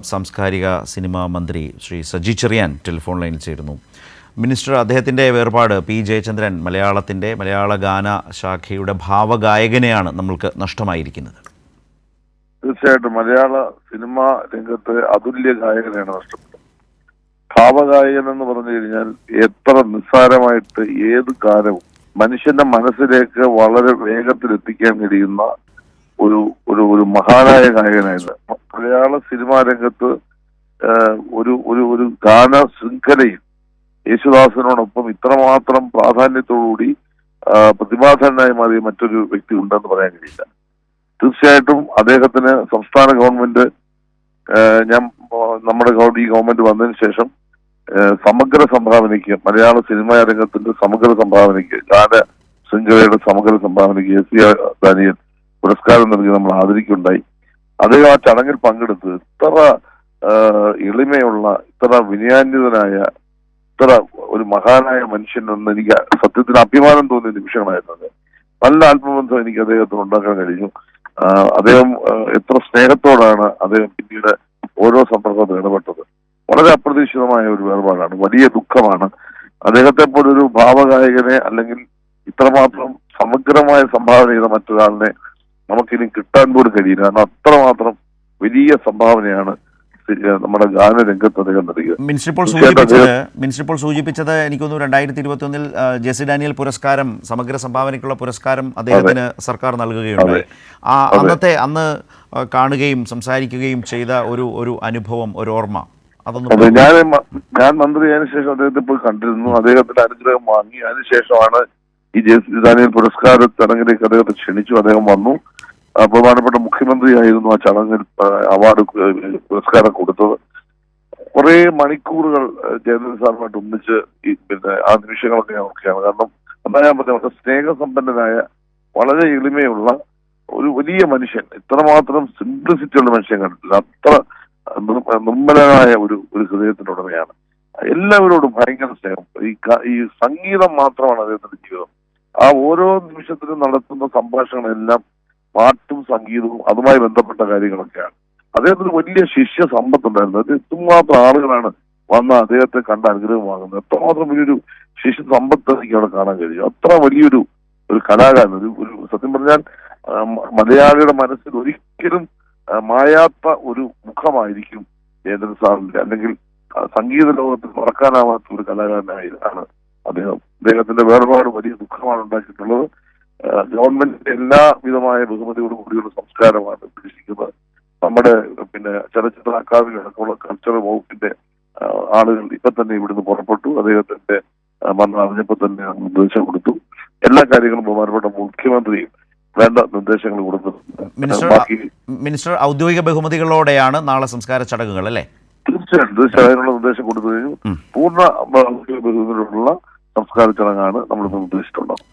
സാംസ്കാരിക സിനിമാ മന്ത്രി ശ്രീ സജി ചെറിയാൻ ടെലിഫോൺ ലൈനിൽ ചേരുന്നു. മിനിസ്റ്റർ, അദ്ദേഹത്തിൻ്റെ വേർപാട് പി ജയചന്ദ്രൻ മലയാള ഗാന ശാഖയുടെ ഭാവഗായകനെയാണ് നമ്മൾക്ക് നഷ്ടമായിരിക്കുന്നത്. തീർച്ചയായിട്ടും മലയാള സിനിമാ രംഗത്ത് അതുല്യ ഗായകനെയാണ് നഷ്ടപ്പെട്ടത്. ഭാവഗായകൻ എന്ന് പറഞ്ഞു കഴിഞ്ഞാൽ എത്ര നിസ്സാരമായിട്ട് ഏത് കാലവും മനുഷ്യന്റെ മനസ്സിലേക്ക് വളരെ വേഗത്തിൽ എത്തിക്കാൻ കഴിയുന്ന ഒരു ഒരു ഒരു മഹാനായ ഗായകനായിരുന്നു. മലയാള സിനിമാ രംഗത്ത് ഒരു ഒരു ഒരു ഗാന ശൃംഖലയിൽ യേശുദാസിനോടൊപ്പം ഇത്രമാത്രം പ്രാധാന്യത്തോടുകൂടി പ്രതിഭാധനായി മാറിയ മറ്റൊരു വ്യക്തി ഉണ്ടെന്ന് പറയാൻ കഴിയില്ല. തീർച്ചയായിട്ടും അദ്ദേഹത്തിന് സംസ്ഥാന ഗവൺമെന്റ് നമ്മുടെ ഈ ഗവൺമെന്റ് വന്നതിന് ശേഷം സമഗ്ര സംഭാവനയ്ക്ക്, മലയാള സിനിമാ രംഗത്തിന്റെ സമഗ്ര സംഭാവനയ്ക്ക്, ഗാന ശൃംഖലയുടെ സമഗ്ര സംഭാവനയ്ക്ക് എസ് ദാനിയേൽ പുരസ്കാരം നൽകി നമ്മൾ ആദരിക്കുകയുണ്ടായി. അദ്ദേഹം ആ ചടങ്ങിൽ പങ്കെടുത്ത് ഇത്ര എളിമയുള്ള, ഇത്ര വിനയാന്വിതനായ, ഇത്ര ഒരു മഹാനായ മനുഷ്യനെന്ന് എനിക്ക് സത്യത്തിന് അഭിമാനം തോന്നിയ നിമിഷങ്ങളായിരുന്നത്. നല്ല ആത്മബന്ധം എനിക്ക് അദ്ദേഹത്തിന് ഉണ്ടാക്കാൻ കഴിഞ്ഞു. അദ്ദേഹം എത്ര സ്നേഹത്തോടാണ് അദ്ദേഹം പിന്നീട് ഓരോ സന്ദർഭത്തിൽ ഇടപെട്ടത്. വളരെ അപ്രതീക്ഷിതമായ ഒരു വേർപാടാണ്, വലിയ ദുഃഖമാണ്. അദ്ദേഹത്തെ പോലൊരു ഭാവഗായകനെ അല്ലെങ്കിൽ ഇത്രമാത്രം സമഗ്രമായ സംഭാവന ചെയ്ത മറ്റൊരാളിനെ നമുക്കിനി കിട്ടാൻ പോലും കഴിയില്ല. കാരണം അത്രമാത്രം വലിയ സംഭാവനയാണ് നമ്മുടെ ഗാനരംഗത്ത് അദ്ദേഹം നൽകിയത്. മിനിസ്റ്റർ ഇപ്പോൾ സൂചിപ്പിച്ചത് എനിക്കൊന്നു 2021 ജെസി ഡാനിയൽ പുരസ്കാരം, സമഗ്ര സംഭാവനയ്ക്കുള്ള പുരസ്കാരം അദ്ദേഹത്തിന് സർക്കാർ നൽകുകയുണ്ടായി. അന്ന് കാണുകയും സംസാരിക്കുകയും ചെയ്ത ഒരു അനുഭവം, ഒരു ഓർമ്മ, അതെ. ഞാൻ മന്ത്രിയായതിനു ശേഷം അദ്ദേഹത്തെ പോയി കണ്ടിരുന്നു. അദ്ദേഹത്തിന്റെ അനുഗ്രഹം വാങ്ങി. അതിനുശേഷമാണ് ഈ ജെസി ഡാനിയൽ പുരസ്കാര ചടങ്ങിലേക്ക് അദ്ദേഹത്തെ ക്ഷണിച്ചു. അദ്ദേഹം വന്നു. ബഹുമാനപ്പെട്ട മുഖ്യമന്ത്രിയായിരുന്നു ആ ചടങ്ങിൽ അവാർഡ് പുരസ്കാരം കൊടുത്തത്. കുറെ മണിക്കൂറുകൾ ജയചന്ദ്രൻ സാറുമായിട്ട് ഒന്നിച്ച് ആ നിമിഷങ്ങളൊക്കെ ഞാൻ ഓർക്കുകയാണ്. കാരണം എന്താ ഞാൻ പറഞ്ഞ സ്നേഹസമ്പന്നനായ, വളരെ എളിമയുള്ള ഒരു വലിയ മനുഷ്യൻ. ഇത്രമാത്രം സിംപ്ലിസിറ്റി ഉള്ള മനുഷ്യൻ കണ്ടിട്ടില്ല. അത്ര നിർമ്മലനായ ഒരു ഹൃദയത്തിന്റെ ഉടമയാണ്. എല്ലാവരോടും ഭയങ്കര സ്നേഹം. ഈ സംഗീതം മാത്രമാണ് അദ്ദേഹത്തിന്റെ ജീവിതം. ആ ഓരോ നിമിഷത്തിലും നടത്തുന്ന സംഭാഷണങ്ങളെല്ലാം പാട്ടും സംഗീതവും അതുമായി ബന്ധപ്പെട്ട കാര്യങ്ങളൊക്കെയാണ്. അദ്ദേഹത്തിന് വലിയ ശിഷ്യ സമ്പത്തുണ്ടായിരുന്നു. അത് എത്രമാത്രം ആളുകളാണ് വന്ന് അദ്ദേഹത്തെ കണ്ട അനുഗ്രഹം വാങ്ങുന്നത്. എത്രമാത്രം വലിയൊരു ശിഷ്യ സമ്പത്ത് എനിക്ക് അവിടെ കാണാൻ കഴിയും. അത്ര വലിയൊരു കലാകാരൻ, ഒരു സത്യം പറഞ്ഞാൽ മലയാളിയുടെ മനസ്സിൽ ഒരിക്കലും മായാത്ത ഒരു മുഖമായിരിക്കും ജയചന്ദ്രൻ സാറിന്റെ. അല്ലെങ്കിൽ സംഗീത ലോകത്തിൽ മറക്കാനാവാത്ത ഒരു കലാകാരനാണ് അദ്ദേഹം. അദ്ദേഹത്തിന്റെ വേർപാട് വലിയ ദുഃഖമാണ് ഉണ്ടാക്കിയിട്ടുള്ളത്. ഗവൺമെന്റിന്റെ എല്ലാവിധമായ ബഹുമതിയോടും കൂടിയുള്ള സംസ്കാരമാണ് ഉദ്ദേശിക്കുന്നത്. നമ്മുടെ ചലച്ചിത്ര അക്കാദമി അടക്കമുള്ള കൾച്ചറൽ വകുപ്പിന്റെ ആളുകൾ ഇപ്പൊ തന്നെ ഇവിടുന്ന് പുറപ്പെട്ടു. അദ്ദേഹത്തിന്റെ മരണം അറിഞ്ഞപ്പോ തന്നെ നിർദ്ദേശം കൊടുത്തു. എല്ലാ കാര്യങ്ങളും ബഹുമാനപ്പെട്ട മുഖ്യമന്ത്രിയും വേണ്ട നിർദ്ദേശങ്ങൾ കൊടുത്തു. മിനിസ്റ്റർ, ഔദ്യോഗിക ബഹുമതികളോടെയാണ് നാളെ സംസ്കാര ചടങ്ങുകൾ അല്ലേ? തീർച്ചയായിട്ടും അതിനുള്ള നിർദ്ദേശം കൊടുത്തു കഴിഞ്ഞു. പൂർണ്ണ ഔദ്യോഗിക ബഹുമതികളോടുള്ള സംസ്കാര ചടങ്ങാണ് നമ്മളിപ്പോൾ ഉദ്ദേശിച്ചിട്ടുള്ളത്.